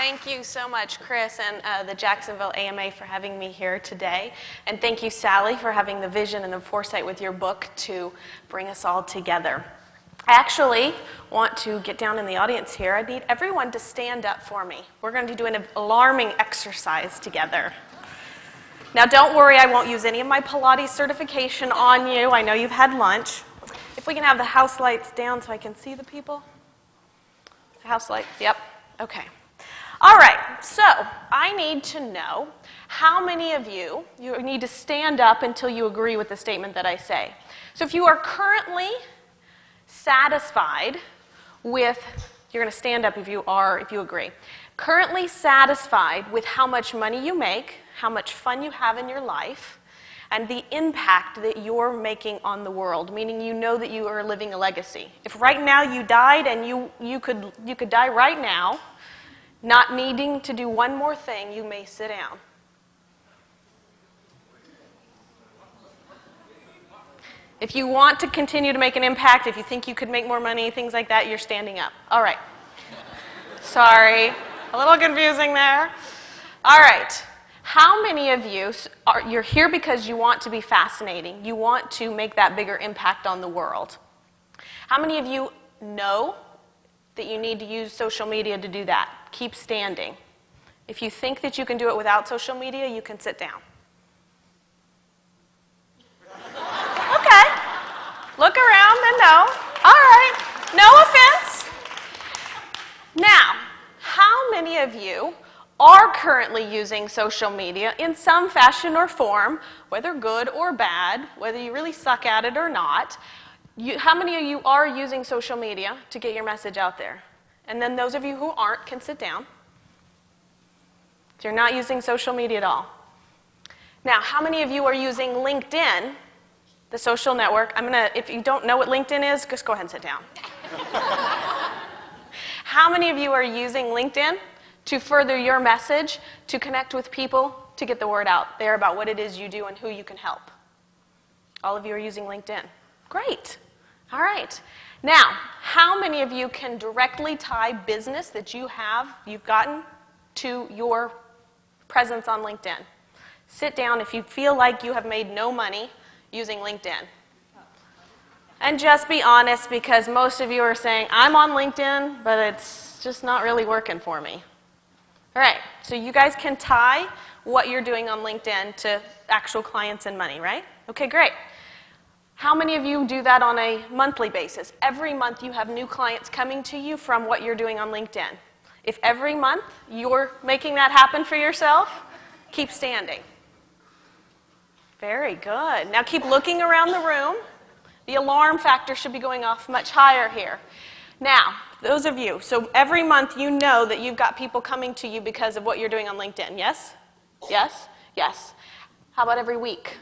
Thank you so much, Chris, and the Jacksonville AMA for having me here today. And thank you, Sally, for having the vision and the foresight with your book to bring us all together. I actually want to get down in the audience here. I need everyone to stand up for me. We're going to do an alarming exercise together. Now, don't worry, I won't use any of my Pilates certification on you. I know you've had lunch. If we can have the house lights down so I can see the people. The house lights, yep. Okay. All right, so I need to know how many of you need to stand up until you agree with the statement that I say. So if you are currently satisfied with, you're going to stand up if you agree, currently satisfied with how much money you make, how much fun you have in your life, and the impact that you're making on the world, meaning you know that you are living a legacy. If right now you died and you could die right now, not needing to do one more thing, you may sit down. If you want to continue to make an impact, if you think you could make more money, things like that, you're standing up. All right. Sorry, a little confusing there. All right. How many of you, you're here because you want to be fascinating, you want to make that bigger impact on the world? How many of you know that you need to use social media to do that? Keep standing. If you think that you can do it without social media, you can sit down. Okay. Look around and know. All right. No offense. Now, how many of you are currently using social media in some fashion or form, whether good or bad, whether you really suck at it or not? How many of you are using social media to get your message out there? And then those of you who aren't can sit down. So you're not using social media at all. Now, how many of you are using LinkedIn, the social network? If you don't know what LinkedIn is, just go ahead and sit down. How many of you are using LinkedIn to further your message, to connect with people, to get the word out there about what it is you do and who you can help? All of you are using LinkedIn. Great. All right. Now, how many of you can directly tie business that you've gotten to your presence on LinkedIn? Sit down if you feel like you have made no money using LinkedIn. And just be honest, because most of you are saying, I'm on LinkedIn, but it's just not really working for me. All right, so you guys can tie what you're doing on LinkedIn to actual clients and money, right? Okay, great. How many of you do that on a monthly basis? Every month you have new clients coming to you from what you're doing on LinkedIn. If every month you're making that happen for yourself, keep standing. Very good. Now keep looking around the room. The alarm factor should be going off much higher here. Now, those of you, so every month you know that you've got people coming to you because of what you're doing on LinkedIn. Yes? Yes? Yes. How about every week?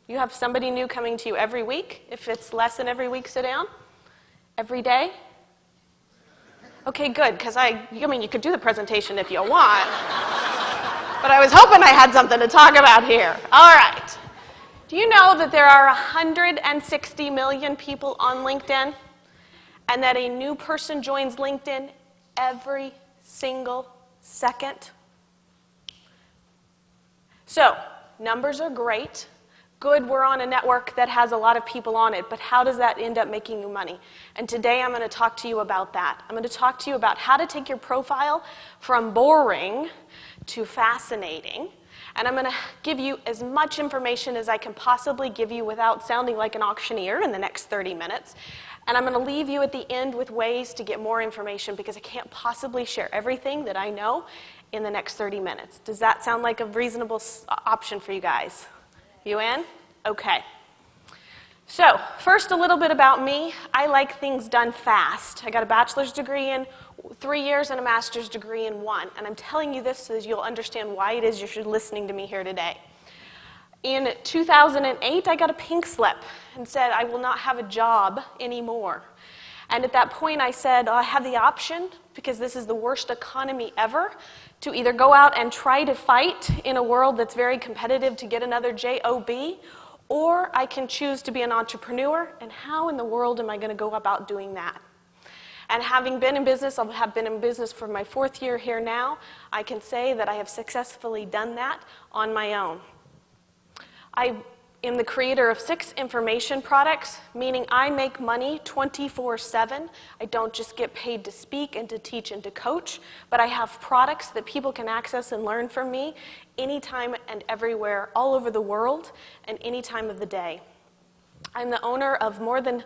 You have somebody new coming to you every week? If it's less than every week, sit down. Every day? Okay, good, because you could do the presentation if you want. But I was hoping I had something to talk about here. All right. Do you know that there are 160 million people on LinkedIn? And that a new person joins LinkedIn every single second? So, numbers are great. Good, we're on a network that has a lot of people on it, but how does that end up making you money? And today I'm going to talk to you about that. I'm going to talk to you about how to take your profile from boring to fascinating. And I'm going to give you as much information as I can possibly give you without sounding like an auctioneer in the next 30 minutes. And I'm going to leave you at the end with ways to get more information because I can't possibly share everything that I know in the next 30 minutes. Does that sound like a reasonable option for you guys? You in? Okay. So, first a little bit about me. I like things done fast. I got a bachelor's degree in 3 years and a master's degree in 1. And I'm telling you this so that you'll understand why it is you're listening to me here today. In 2008, I got a pink slip and said I will not have a job anymore. And at that point, I said, I have the option, because this is the worst economy ever, to either go out and try to fight in a world that's very competitive to get another job, or I can choose to be an entrepreneur, and how in the world am I going to go about doing that? And having been in business, I have been in business for my 4th year here now, I can say that I have successfully done that on my own. I am the creator of 6 information products, meaning I make money 24/7. I don't just get paid to speak and to teach and to coach, but I have products that people can access and learn from me anytime and everywhere, all over the world, and any time of the day. I'm the owner of more than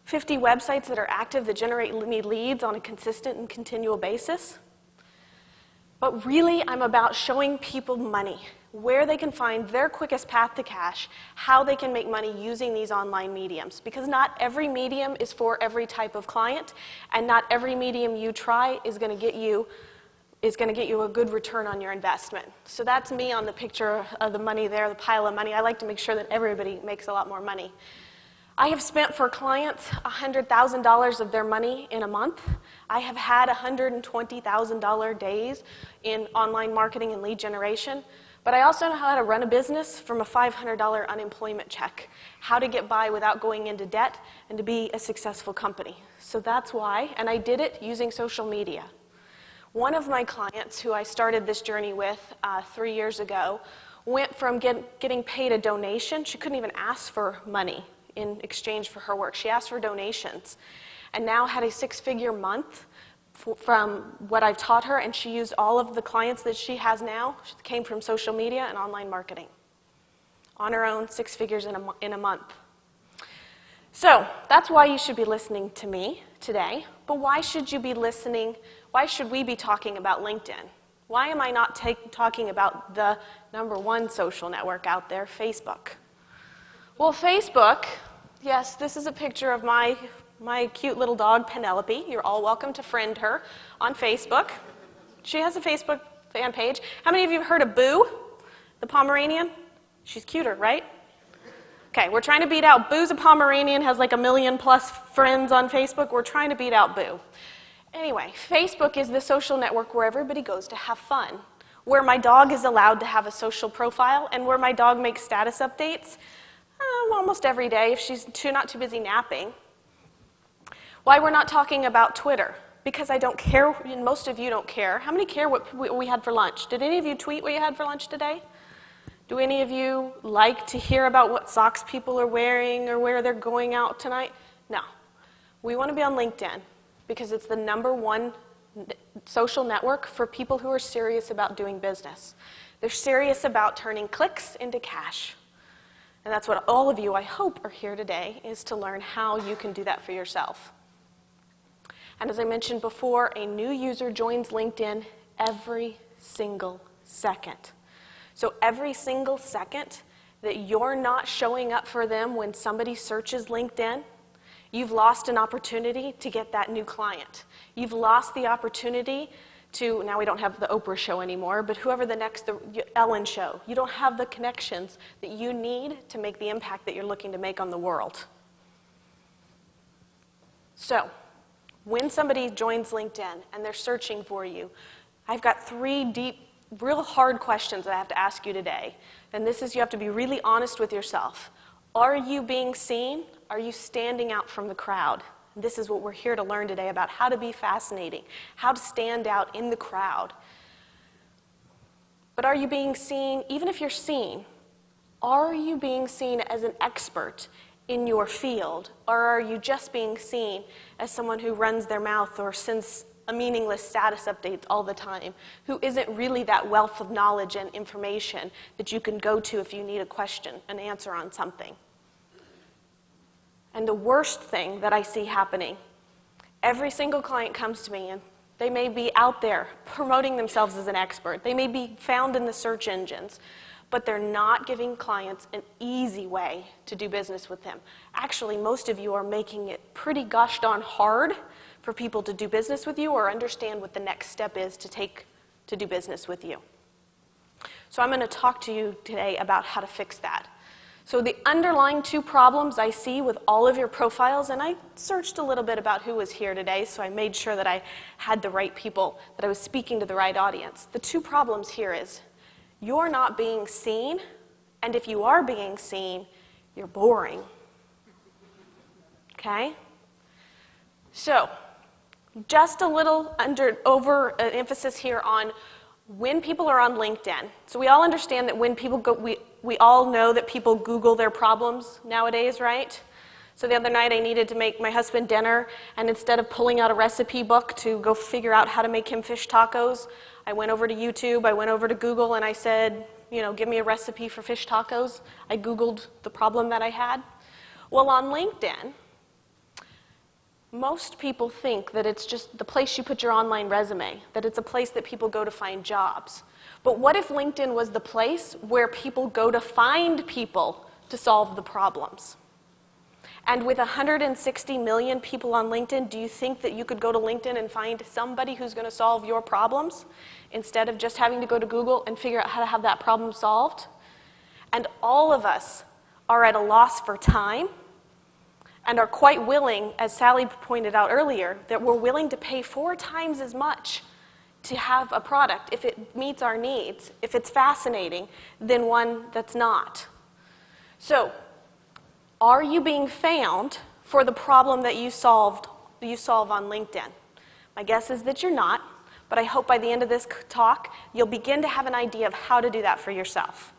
50 websites that are active that generate me leads on a consistent and continual basis. But really, I'm about showing people money, where they can find their quickest path to cash, how they can make money using these online mediums. Because not every medium is for every type of client, and not every medium you try is going to get you a good return on your investment. So that's me on the picture of the money there, the pile of money. I like to make sure that everybody makes a lot more money. I have spent for clients $100,000 of their money in a month. I have had $120,000 days in online marketing and lead generation. But I also know how to run a business from a $500 unemployment check, how to get by without going into debt, and to be a successful company. So that's why, and I did it using social media. One of my clients, who I started this journey with 3 years ago, went from getting paid a donation. She couldn't even ask for money in exchange for her work. She asked for donations, and now had a 6-figure month from what I've taught her, and she used all of the clients that she has now. She came from social media and online marketing. On her own, 6 figures in a month. So that's why you should be listening to me today. But why should you be listening? Why should we be talking about LinkedIn? Why am I not talking about the #1 social network out there, Facebook? Well, Facebook, yes, this is a picture of my cute little dog, Penelope. You're all welcome to friend her on Facebook. She has a Facebook fan page. How many of you have heard of Boo, the Pomeranian? She's cuter, right? Okay, we're trying to beat out Boo's a Pomeranian, has like 1 million+ friends on Facebook. We're trying to beat out Boo. Anyway, Facebook is the social network where everybody goes to have fun, where my dog is allowed to have a social profile, and where my dog makes status updates almost every day if she's not too busy napping. Why we're not talking about Twitter? Because I don't care, and most of you don't care. How many care what we had for lunch? Did any of you tweet what you had for lunch today? Do any of you like to hear about what socks people are wearing or where they're going out tonight? No. We want to be on LinkedIn because it's the #1 social network for people who are serious about doing business. They're serious about turning clicks into cash. And that's what all of you, I hope, are here today, is to learn how you can do that for yourself. And as I mentioned before, a new user joins LinkedIn every single second. So every single second that you're not showing up for them when somebody searches LinkedIn, you've lost an opportunity to get that new client. You've lost the opportunity to, now we don't have the Oprah show anymore, but whoever the next, the Ellen show. You don't have the connections that you need to make the impact that you're looking to make on the world. So, when somebody joins LinkedIn and they're searching for you, I've got 3 deep, real hard questions that I have to ask you today. And this is, you have to be really honest with yourself. Are you being seen? Are you standing out from the crowd? This is what we're here to learn today about how to be fascinating, how to stand out in the crowd. But are you being seen, even if you're seen, are you being seen as an expert in your field? Or are you just being seen as someone who runs their mouth or sends a meaningless status updates all the time, who isn't really that wealth of knowledge and information that you can go to if you need a question, an answer on something? And the worst thing that I see happening, every single client comes to me and they may be out there promoting themselves as an expert. They may be found in the search engines, but they're not giving clients an easy way to do business with them. Actually, most of you are making it pretty gosh darn hard for people to do business with you or understand what the next step is to take to do business with you. So I'm going to talk to you today about how to fix that. So the underlying 2 problems I see with all of your profiles, and I searched a little bit about who was here today, so I made sure that I had the right people, that I was speaking to the right audience. The 2 problems here is you're not being seen, and if you are being seen, you're boring. Okay? So Just a little over emphasis here on when people are on LinkedIn. So we all understand that when people go, we all know that people Google their problems nowadays, right? So the other night I needed to make my husband dinner, and instead of pulling out a recipe book to go figure out how to make him fish tacos, I went over to YouTube, I went over to Google, and I said, you know, give me a recipe for fish tacos. I Googled the problem that I had. Well, on LinkedIn, most people think that it's just the place you put your online resume, that it's a place that people go to find jobs. But what if LinkedIn was the place where people go to find people to solve the problems? And with 160 million people on LinkedIn, do you think that you could go to LinkedIn and find somebody who's going to solve your problems instead of just having to go to Google and figure out how to have that problem solved? And all of us are at a loss for time and are quite willing, as Sally pointed out earlier, that we're willing to pay 4 times as much to have a product if it meets our needs, if it's fascinating, than one that's not. So, are you being found for the problem that you solve on LinkedIn? My guess is that you're not, but I hope by the end of this talk, you'll begin to have an idea of how to do that for yourself.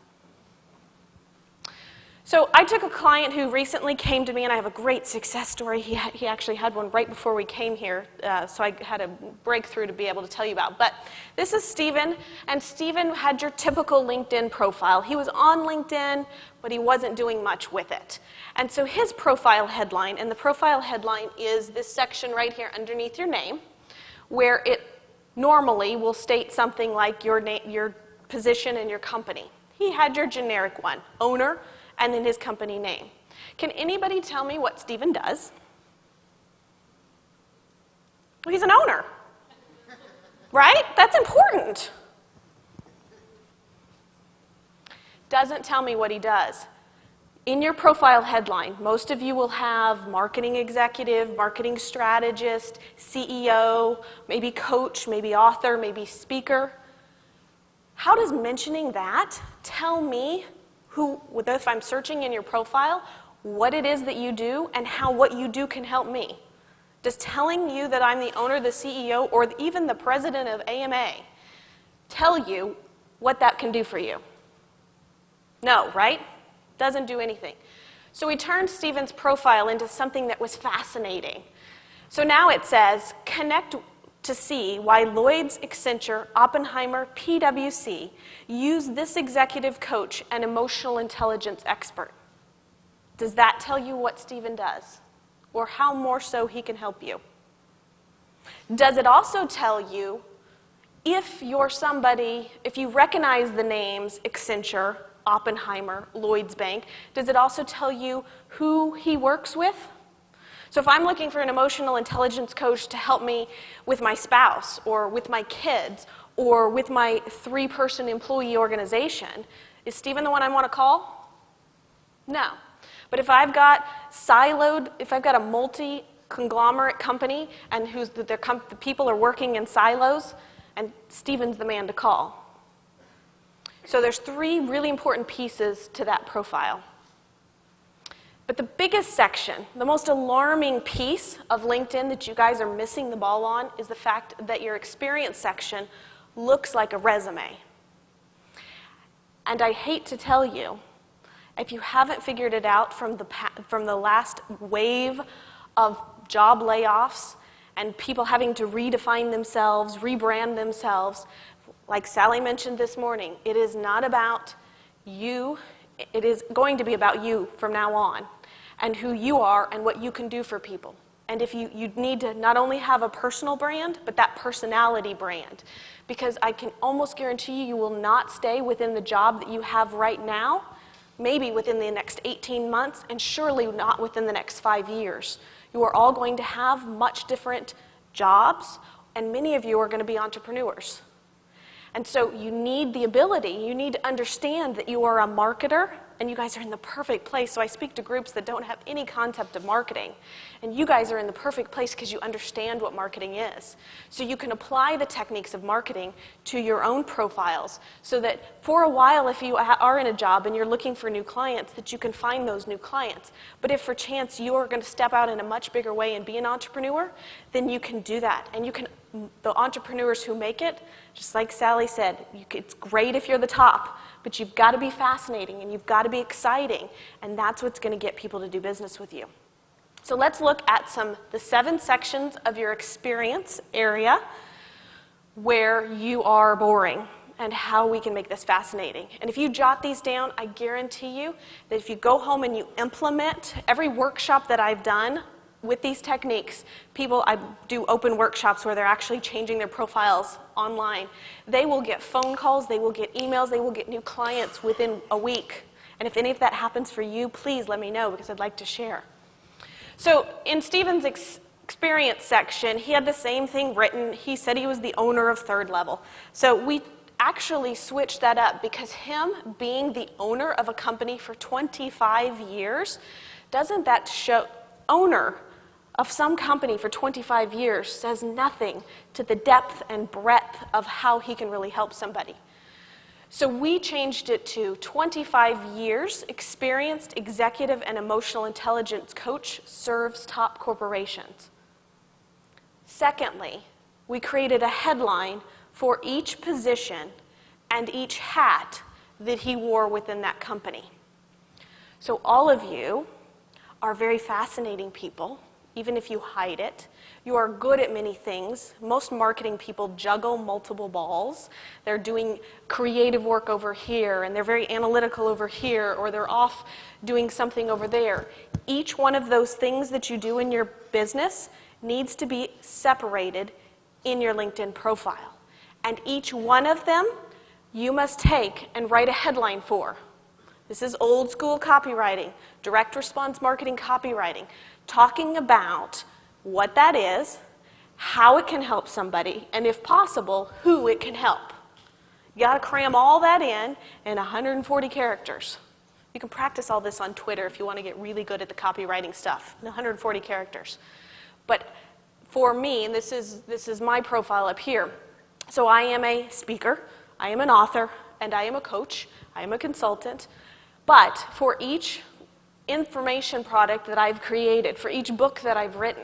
So I took a client who recently came to me, and I have a great success story. He actually had one right before we came here, so I had a breakthrough to be able to tell you about. But this is Stephen, and Stephen had your typical LinkedIn profile. He was on LinkedIn, but he wasn't doing much with it. And so his profile headline, and the profile headline is this section right here underneath your name, where it normally will state something like your position in your company. He had your generic one, owner, and then his company name. Can anybody tell me what Stephen does? Well, he's an owner, right? That's important. Doesn't tell me what he does. In your profile headline, most of you will have marketing executive, marketing strategist, CEO, maybe coach, maybe author, maybe speaker. How does mentioning that tell me if I'm searching in your profile, what it is that you do and how what you do can help me? Does telling you that I'm the owner, the CEO, or even the president of AMA tell you what that can do for you? No, right? Doesn't do anything. So we turned Stephen's profile into something that was fascinating. So now it says, connect to see why Lloyd's, Accenture, Oppenheimer, PwC use this executive coach and emotional intelligence expert. Does that tell you what Stephen does? Or how more so he can help you? Does it also tell you if you're somebody, if you recognize the names Accenture, Oppenheimer, Lloyd's Bank, does it also tell you who he works with? So if I'm looking for an emotional intelligence coach to help me with my spouse or with my kids or with my 3-person employee organization, is Stephen the one I want to call? No. But if I've got a multi-conglomerate company and the people are working in silos, and Stephen's the man to call. So there's 3 really important pieces to that profile. But the biggest section, the most alarming piece of LinkedIn that you guys are missing the ball on is the fact that your experience section looks like a resume. And I hate to tell you, if you haven't figured it out from the last wave of job layoffs and people having to redefine themselves, rebrand themselves, like Sally mentioned this morning, it is not about you. It is going to be about you from now on, and who you are and what you can do for people. And if you need to not only have a personal brand, but that personality brand. Because I can almost guarantee you will not stay within the job that you have right now, maybe within the next 18 months, and surely not within the next 5 years. You are all going to have much different jobs, and many of you are going to be entrepreneurs. And so you need the ability, you need to understand that you are a marketer, and you guys are in the perfect place. So I speak to groups that don't have any concept of marketing, and you guys are in the perfect place because you understand what marketing is. So you can apply the techniques of marketing to your own profiles so that for a while, if you are in a job and you're looking for new clients, that you can find those new clients. But if for chance you are going to step out in a much bigger way and be an entrepreneur, then you can do that. And you can, the entrepreneurs who make it, just like Sally said, it's great if you're the top, but you've got to be fascinating and you've got to be exciting, and that's what's going to get people to do business with you. So let's look at the 7 sections of your experience area where you are boring and how we can make this fascinating. And if you jot these down, I guarantee you that if you go home and you implement every workshop that I've done with these techniques, I do open workshops where they're actually changing their profiles online. They will get phone calls, they will get emails, they will get new clients within a week. And if any of that happens for you, please let me know because I'd like to share. So in Stephen's experience section, he had the same thing written. He said he was the owner of Third Level. So we actually switched that up because him being the owner of a company for 25 years, doesn't that show owner of some company for 25 years says nothing to the depth and breadth of how he can really help somebody. So we changed it to 25 years experienced executive and emotional intelligence coach serves top corporations. Secondly, we created a headline for each position and each hat that he wore within that company. So all of you are very fascinating people, even if you hide it. You are good at many things. Most marketing people juggle multiple balls. They're doing creative work over here, and they're very analytical over here, or they're off doing something over there. Each one of those things that you do in your business needs to be separated in your LinkedIn profile. And each one of them, you must take and write a headline for. This is old school copywriting, direct response marketing copywriting, talking about what that is, how it can help somebody, and if possible, who it can help. You got to cram all that in 140 characters. You can practice all this on Twitter if you want to get really good at the copywriting stuff, 140 characters. But for me, and this is my profile up here, so I am a speaker, I am an author, and I am a coach, I am a consultant. But for each information product that I've created, for each book that I've written,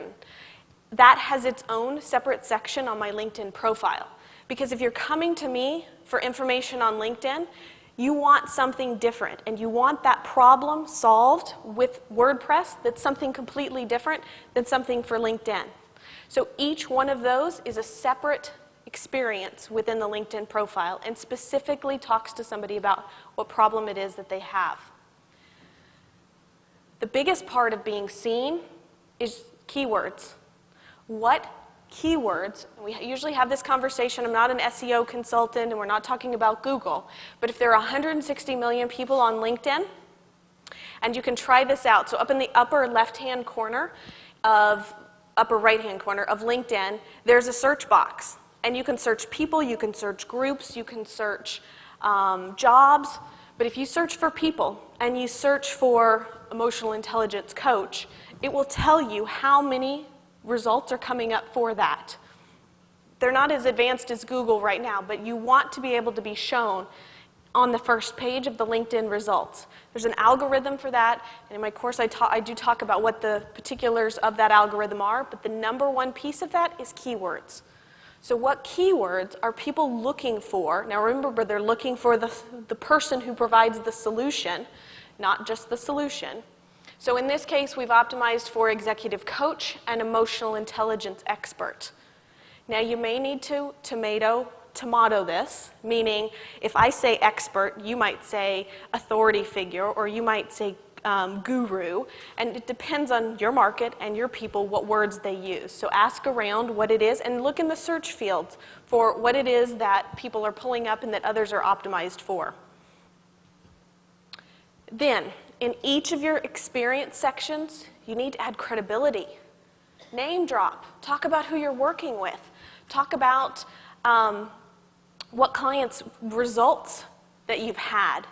that has its own separate section on my LinkedIn profile. Because if you're coming to me for information on LinkedIn, you want something different, and you want that problem solved with WordPress that's something completely different than something for LinkedIn. So each one of those is a separate experience within the LinkedIn profile and specifically talks to somebody about what problem it is that they have. The biggest part of being seen is keywords. What keywords, and we usually have this conversation, I'm not an SEO consultant and we're not talking about Google, but if there are 160 million people on LinkedIn, and you can try this out, so up in the upper left-hand corner upper right-hand corner of LinkedIn, there's a search box. And you can search people, you can search groups, you can search jobs. But if you search for people and you search for emotional intelligence coach, it will tell you how many results are coming up for that. They're not as advanced as Google right now, but you want to be able to be shown on the first page of the LinkedIn results. There's an algorithm for that, and in my course I do talk about what the particulars of that algorithm are, but the number one piece of that is keywords. So what keywords are people looking for? Now remember, they're looking for the person who provides the solution, not just the solution. So in this case, we've optimized for executive coach and emotional intelligence expert. Now you may need to tomato this, meaning if I say expert, you might say authority figure, or you might say guru, and it depends on your market and your people what words they use. So ask around what it is and look in the search fields for what it is that people are pulling up and that others are optimized for. Then, in each of your experience sections, you need to add credibility. Name drop. Talk about who you're working with. Talk about what clients' results that you've had.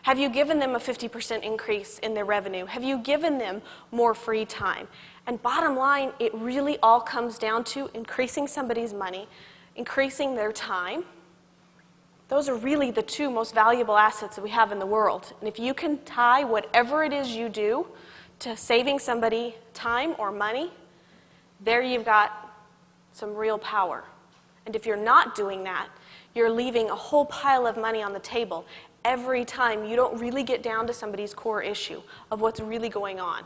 Have you given them a 50% increase in their revenue? Have you given them more free time? And bottom line, it really all comes down to increasing somebody's money, increasing their time. Those are really the two most valuable assets that we have in the world. And if you can tie whatever it is you do to saving somebody time or money, there you've got some real power. And if you're not doing that, you're leaving a whole pile of money on the table every time you don't really get down to somebody's core issue of what's really going on.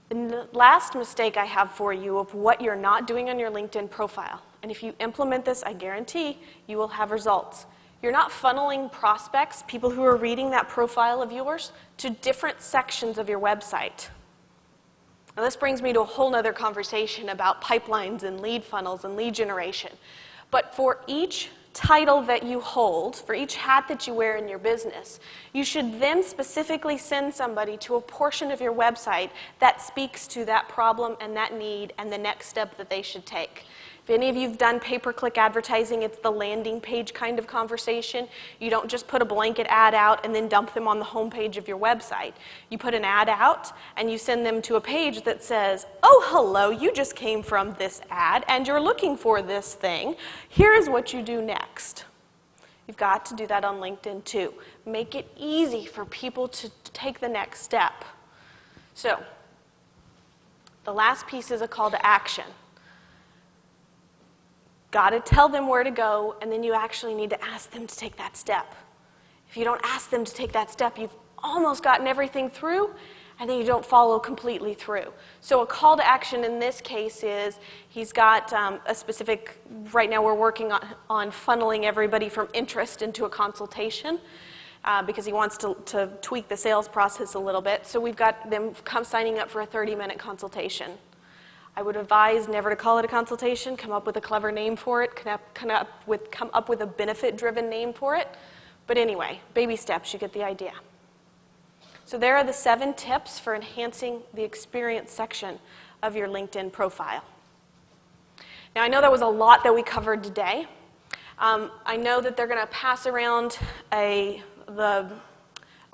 The last mistake I have for you of what you're not doing on your LinkedIn profile, and if you implement this, I guarantee you will have results. You're not funneling prospects, people who are reading that profile of yours, to different sections of your website. Now this brings me to a whole other conversation about pipelines and lead funnels and lead generation. But for each title that you hold, for each hat that you wear in your business, you should then specifically send somebody to a portion of your website that speaks to that problem and that need and the next step that they should take. If any of you have done pay-per-click advertising, it's the landing page kind of conversation. You don't just put a blanket ad out and then dump them on the home page of your website. You put an ad out and you send them to a page that says, oh, hello, you just came from this ad and you're looking for this thing. Here is what you do next. You've got to do that on LinkedIn too. Make it easy for people to take the next step. So, the last piece is a call to action. Got to tell them where to go, and then you actually need to ask them to take that step. If you don't ask them to take that step, you've almost gotten everything through, and then you don't follow completely through. So a call to action in this case is he's got a specific, right now we're working on funneling everybody from interest into a consultation because he wants to tweak the sales process a little bit. So we've got them signing up for a 30-minute consultation. I would advise never to call it a consultation. Come up with a clever name for it. Come up with a benefit-driven name for it. But anyway, baby steps, you get the idea. So there are the 7 tips for enhancing the experience section of your LinkedIn profile. Now, I know that was a lot that we covered today. I know that they're going to pass around a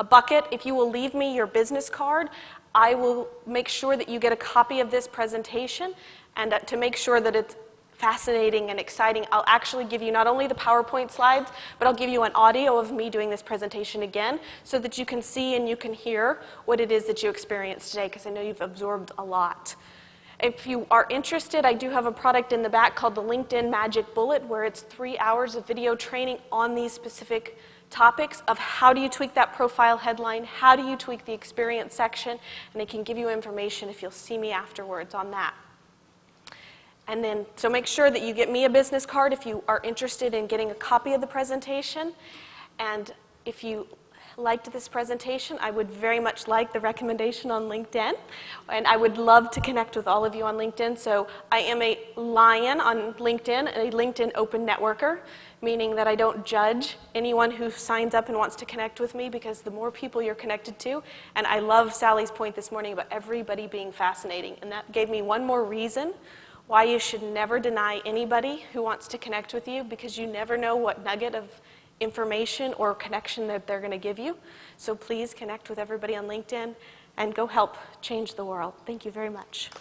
bucket. If you will leave me your business card, I will make sure that you get a copy of this presentation, and to make sure that it's fascinating and exciting, I'll actually give you not only the PowerPoint slides, but I'll give you an audio of me doing this presentation again so that you can see and you can hear what it is that you experienced today, because I know you've absorbed a lot. If you are interested, I do have a product in the back called the LinkedIn Magic Bullet, where it's 3 hours of video training on these specific topics of how do you tweak that profile headline, how do you tweak the experience section, and I can give you information if you'll see me afterwards on that. And then, so make sure that you get me a business card if you are interested in getting a copy of the presentation. And if you liked this presentation, I would very much like the recommendation on LinkedIn. And I would love to connect with all of you on LinkedIn. So I am a lion on LinkedIn, a LinkedIn open networker, meaning that I don't judge anyone who signs up and wants to connect with me, because the more people you're connected to, and I love Sally's point this morning about everybody being fascinating, and that gave me one more reason why you should never deny anybody who wants to connect with you, because you never know what nugget of information or connection that they're going to give you. So please connect with everybody on LinkedIn and go help change the world. Thank you very much.